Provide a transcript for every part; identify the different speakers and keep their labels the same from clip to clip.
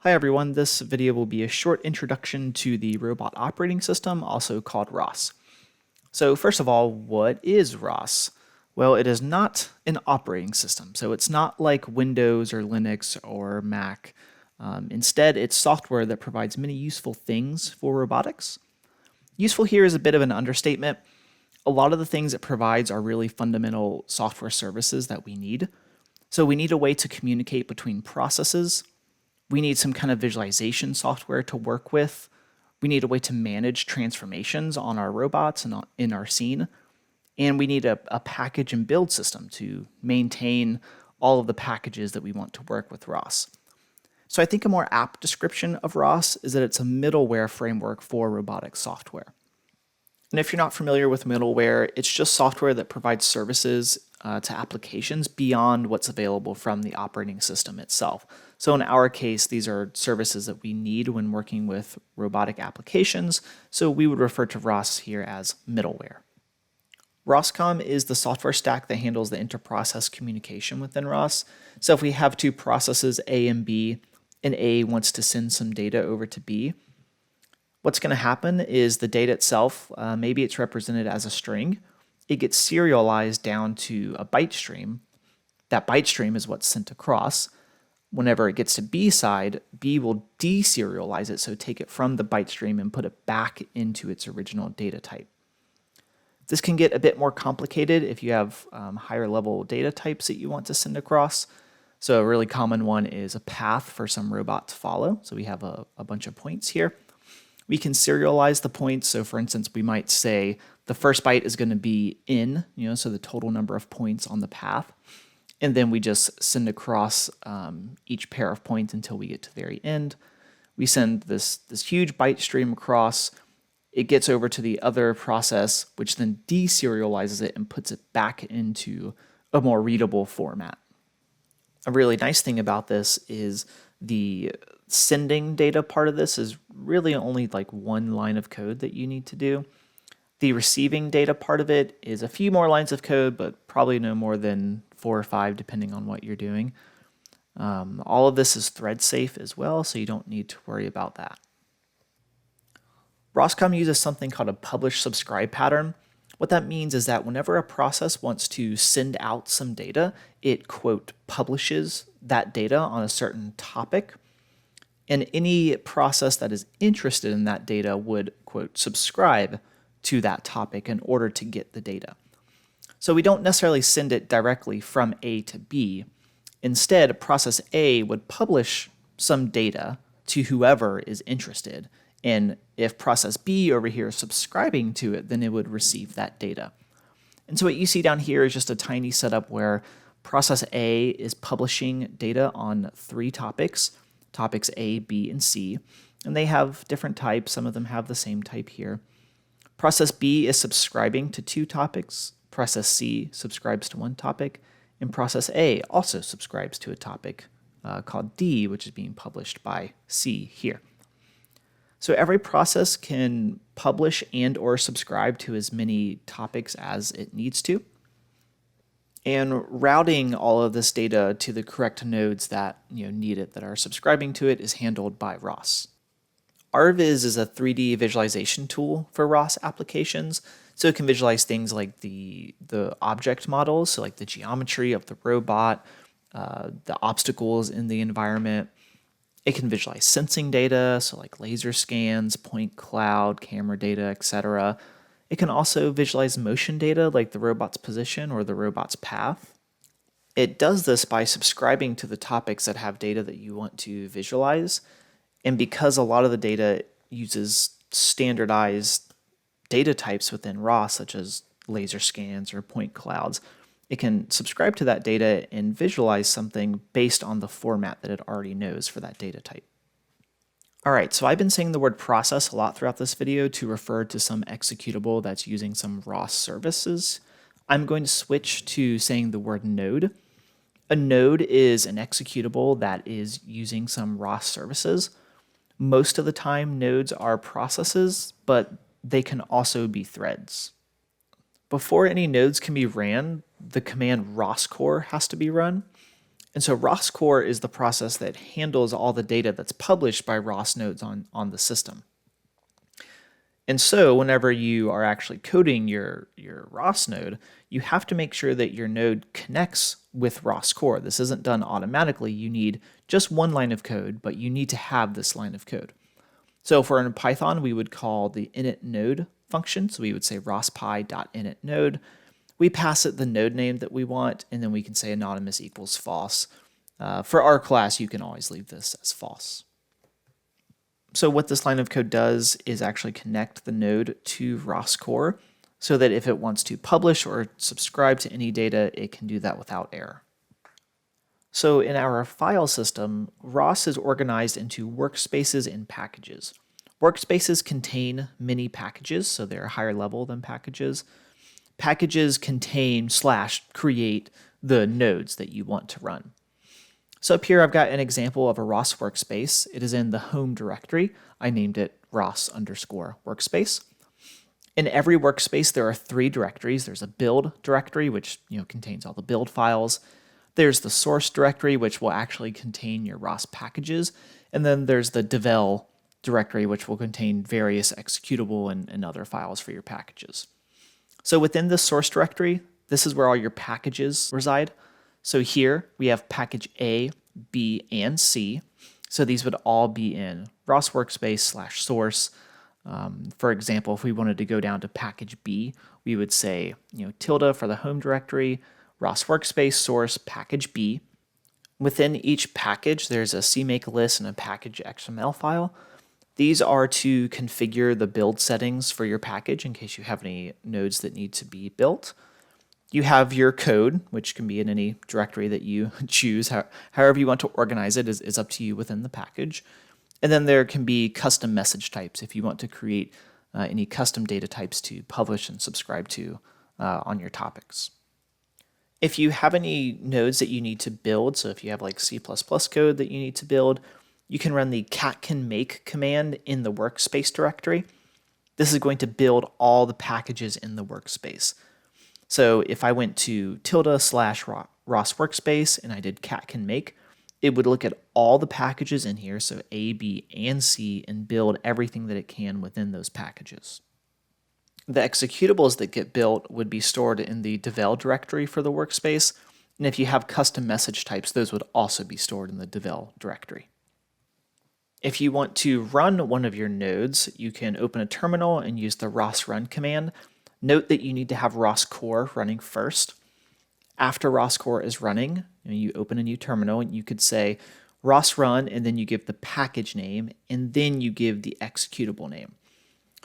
Speaker 1: Hi everyone, this video will be a short introduction to the robot operating system, also called ROS. So first of all, what is ROS? Well, it is not an operating system, so it's not like Windows or Linux or Mac. Instead, it's software that provides many useful things for robotics. Useful here is a bit of an understatement. A lot of the things it provides are really fundamental software services that we need. So we need a way to communicate between processes. We need some kind of visualization software to work with. We need a way to manage transformations on our robots and in our scene. And we need a package and build system to maintain all of the packages that we want to work with ROS. So I think a more apt description of ROS is that it's a middleware framework for robotic software. And if you're not familiar with middleware, it's just software that provides services to applications beyond what's available from the operating system itself. So in our case, these are services that we need when working with robotic applications, so we would refer to ROS here as middleware. ROSCOM is the software stack that handles the inter-process communication within ROS. So if we have two processes, A and B, and A wants to send some data over to B, what's going to happen is the data itself, maybe it's represented as a string, it gets serialized down to a byte stream. That byte stream is what's sent across. Whenever it gets to B side, B will deserialize it, so take it from the byte stream and put it back into its original data type. This can get a bit more complicated if you have higher level data types that you want to send across. So a really common one is a path for some robot to follow. So we have a bunch of points here. We can serialize the points. So for instance, we might say the first byte is going to be in, so the total number of points on the path. And then we just send across each pair of points until we get to the very end. We send this huge byte stream across. It gets over to the other process, which then deserializes it and puts it back into a more readable format. A really nice thing about this is the sending data part of this is really only like one line of code that you need to do. The receiving data part of it is a few more lines of code, but probably no more than 4 or 5 depending on what you're doing. All of this is thread safe as well, so you don't need to worry about that. ROSCOM uses something called a publish subscribe pattern. What that means is that whenever a process wants to send out some data, it, quote, publishes that data on a certain topic. And any process that is interested in that data would, quote, subscribe to that topic in order to get the data. So we don't necessarily send it directly from A to B. Instead, process A would publish some data to whoever is interested. And if process B over here is subscribing to it, then it would receive that data. And so what you see down here is just a tiny setup where process A is publishing data on 3 topics, topics A, B, and C. And they have different types. Some of them have the same type here. Process B is subscribing to 2 topics. Process C subscribes to 1 topic. And process A also subscribes to a topic called D, which is being published by C here. So every process can publish and or subscribe to as many topics as it needs to. And routing all of this data to the correct nodes that need it, that are subscribing to it, is handled by ROS. RViz is a 3D visualization tool for ROS applications, so it can visualize things like the object models, so like the geometry of the robot, the obstacles in the environment. It can visualize sensing data, so like laser scans, point cloud, camera data, etc. It can also visualize motion data like the robot's position or the robot's path. It does this by subscribing to the topics that have data that you want to visualize. And because a lot of the data uses standardized data types within ROS, such as laser scans or point clouds, it can subscribe to that data and visualize something based on the format that it already knows for that data type. All right, so I've been saying the word process a lot throughout this video to refer to some executable that's using some ROS services. I'm going to switch to saying the word node. A node is an executable that is using some ROS services. Most of the time, nodes are processes, but they can also be threads. Before any nodes can be ran, the command roscore has to be run. And so ROS core is the process that handles all the data that's published by ROS nodes on the system. And so whenever you are actually coding your ROS node, you have to make sure that your node connects with ROS core. This isn't done automatically. You need just one line of code, but you need to have this line of code. So if we're in Python, we would call the init node function. So we would say rospy.init node. We pass it the node name that we want, and then we can say anonymous equals false. For our class, you can always leave this as false. So what this line of code does is actually connect the node to ROS core so that if it wants to publish or subscribe to any data, it can do that without error. So in our file system, ROS is organized into workspaces and packages. Workspaces contain many packages, so they're higher level than packages. Packages contain / create the nodes that you want to run. So up here I've got an example of a ROS workspace. It is in the home directory. I named it ROS_workspace. In every workspace there are 3 directories. There's a build directory, which contains all the build files. There's the source directory, which will actually contain your ROS packages. And then there's the devel directory, which will contain various executable and other files for your packages. So within the source directory, this is where all your packages reside. So here we have package A, B, and C. So these would all be in ROS workspace / source. For example, if we wanted to go down to package B, we would say tilde for the home directory, ROS workspace source package B. Within each package, there's a CMake list and a package XML file. These are to configure the build settings for your package in case you have any nodes that need to be built. You have your code, which can be in any directory that you choose. However you want to organize it is up to you within the package. And then there can be custom message types if you want to create any custom data types to publish and subscribe to on your topics. If you have any nodes that you need to build, so if you have like C++ code that you need to build, you can run the cat-can-make command in the workspace directory. This is going to build all the packages in the workspace. So if I went to tilde / ROS workspace and I did cat-can-make, it would look at all the packages in here, so A, B, and C, and build everything that it can within those packages. The executables that get built would be stored in the devel directory for the workspace, and if you have custom message types, those would also be stored in the devel directory. If you want to run one of your nodes, you can open a terminal and use the ROS run command. Note that you need to have ROS core running first. After ROS core is running, you open a new terminal and you could say ROS run, and then you give the package name, and then you give the executable name.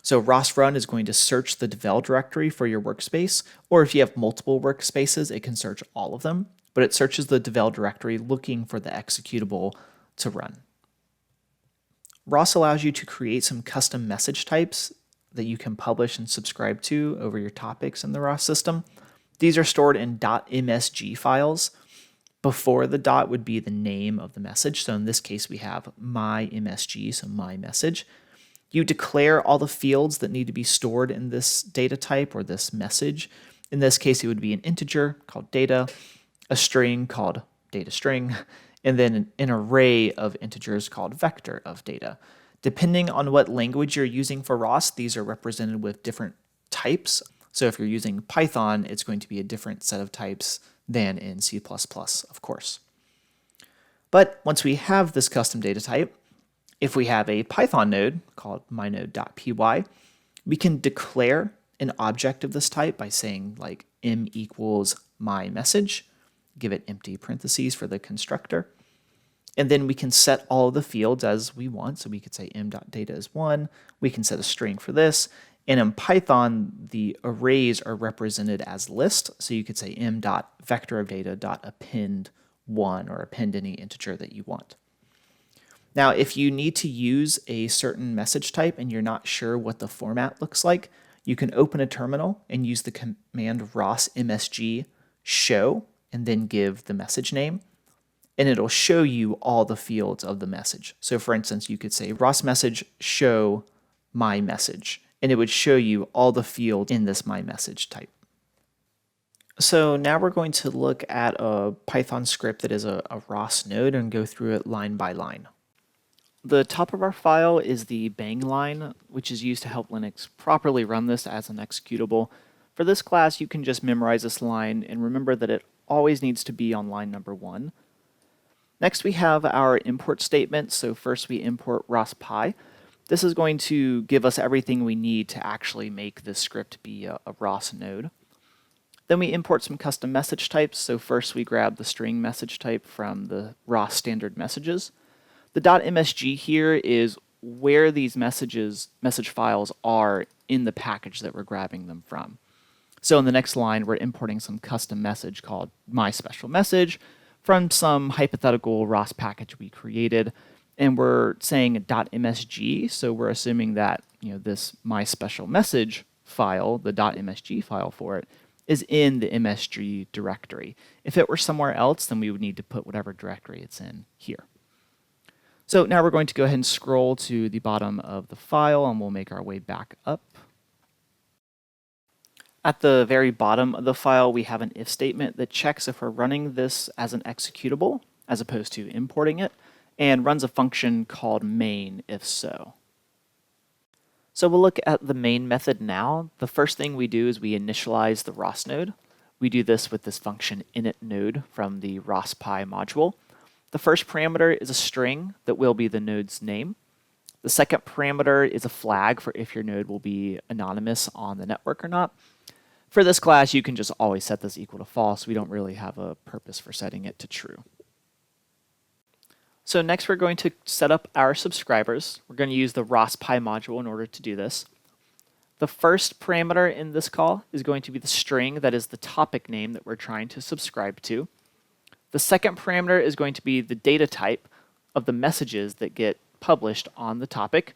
Speaker 1: So ROS run is going to search the devel directory for your workspace, or if you have multiple workspaces, it can search all of them, but it searches the devel directory looking for the executable to run. ROS allows you to create some custom message types that you can publish and subscribe to over your topics in the ROS system. These are stored in .msg files. Before the dot would be the name of the message. So in this case, we have my MSG, so my message. You declare all the fields that need to be stored in this data type or this message. In this case, it would be an integer called data, a string called data string, and then an array of integers called vector of data. Depending on what language you're using for ROS, these are represented with different types. So if you're using Python, it's going to be a different set of types than in C++, of course. But once we have this custom data type, if we have a Python node called mynode.py, we can declare an object of this type by saying like m equals my message, give it empty parentheses for the constructor. And then we can set all of the fields as we want. So we could say m.data is 1. We can set a string for this. And in Python, the arrays are represented as list. So you could say m.vectorofdata.append 1 or append any integer that you want. Now, if you need to use a certain message type and you're not sure what the format looks like, you can open a terminal and use the command ROS msg show and then give the message name. And it'll show you all the fields of the message. So for instance, you could say ROS message show my message, and it would show you all the fields in this my message type. So now we're going to look at a Python script that is a ROS node and go through it line by line. The top of our file is the bang line, which is used to help Linux properly run this as an executable. For this class, you can just memorize this line and remember that it always needs to be on line number 1. Next, we have our import statement. So first we import ROS.py. This is going to give us everything we need to actually make this script be a ROS node. Then we import some custom message types. So first we grab the string message type from the ROS standard messages. The .msg here is where these message files are in the package that we're grabbing them from. So in the next line, we're importing some custom message called my special message from some hypothetical ROS package we created. And we're saying .msg, so we're assuming that this my special message file, the .msg file for it, is in the MSG directory. If it were somewhere else, then we would need to put whatever directory it's in here. So now we're going to go ahead and scroll to the bottom of the file, and we'll make our way back up. At the very bottom of the file, we have an if statement that checks if we're running this as an executable, as opposed to importing it, and runs a function called main if so. So we'll look at the main method now. The first thing we do is we initialize the ROS node. We do this with this function init node from the ROS.py module. The first parameter is a string that will be the node's name. The second parameter is a flag for if your node will be anonymous on the network or not. For this class, you can just always set this equal to false. We don't really have a purpose for setting it to true. So next we're going to set up our subscribers. We're going to use the ROS.py module in order to do this. The first parameter in this call is going to be the string that is the topic name that we're trying to subscribe to. The second parameter is going to be the data type of the messages that get published on the topic.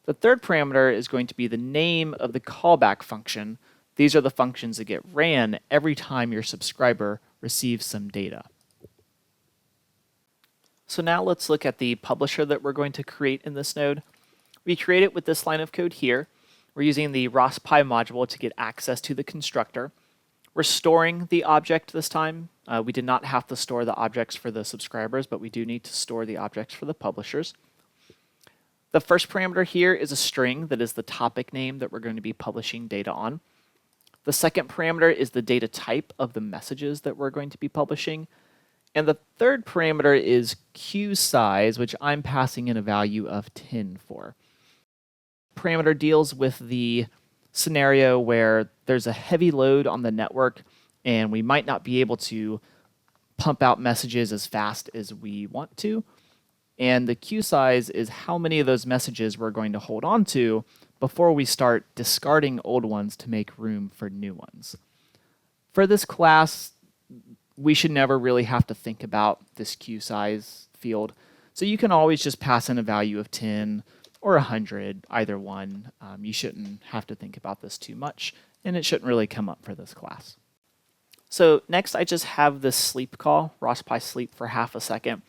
Speaker 1: The third parameter is going to be the name of the callback function. These are the functions that get ran every time your subscriber receives some data. So now let's look at the publisher that we're going to create in this node. We create it with this line of code here. We're using the ROS.py module to get access to the constructor. We're storing the object this time. We did not have to store the objects for the subscribers, but we do need to store the objects for the publishers. The first parameter here is a string that is the topic name that we're going to be publishing data on. The second parameter is the data type of the messages that we're going to be publishing. And the third parameter is queue size, which I'm passing in a value of 10 for. Parameter deals with the scenario where there's a heavy load on the network and we might not be able to pump out messages as fast as we want to. And the queue size is how many of those messages we're going to hold on to before we start discarding old ones to make room for new ones. For this class, we should never really have to think about this queue size field. So you can always just pass in a value of 10 or 100, either one. You shouldn't have to think about this too much, and it shouldn't really come up for this class. So next, I just have this sleep call, ROS.py sleep, for half a second.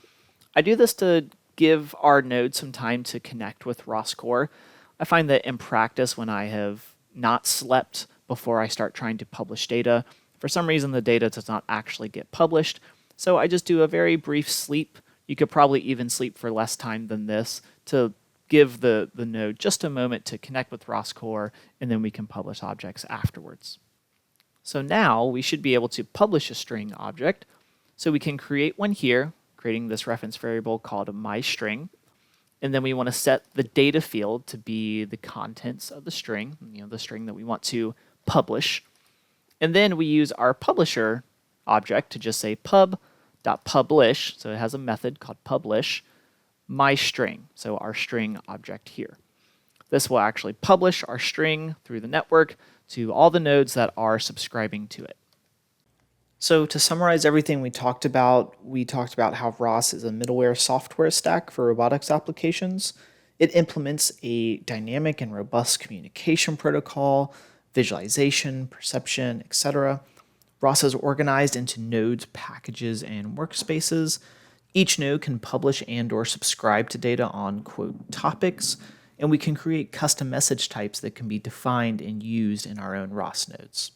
Speaker 1: I do this to give our node some time to connect with ROS core. I find that in practice, when I have not slept before I start trying to publish data, for some reason, the data does not actually get published, so I just do a very brief sleep. You could probably even sleep for less time than this to give the node just a moment to connect with ROS core, and then we can publish objects afterwards. So now we should be able to publish a string object. So we can create one here, creating this reference variable called myString. And then we want to set the data field to be the contents of the string, the string that we want to publish. And then we use our publisher object to just say pub.publish, so it has a method called publish, myString, so our string object here. This will actually publish our string through the network to all the nodes that are subscribing to it. So to summarize everything we talked about how ROS is a middleware software stack for robotics applications. It implements a dynamic and robust communication protocol, visualization, perception, etc. ROS is organized into nodes, packages, and workspaces. Each node can publish and/or subscribe to data on, quote, topics, and we can create custom message types that can be defined and used in our own ROS nodes.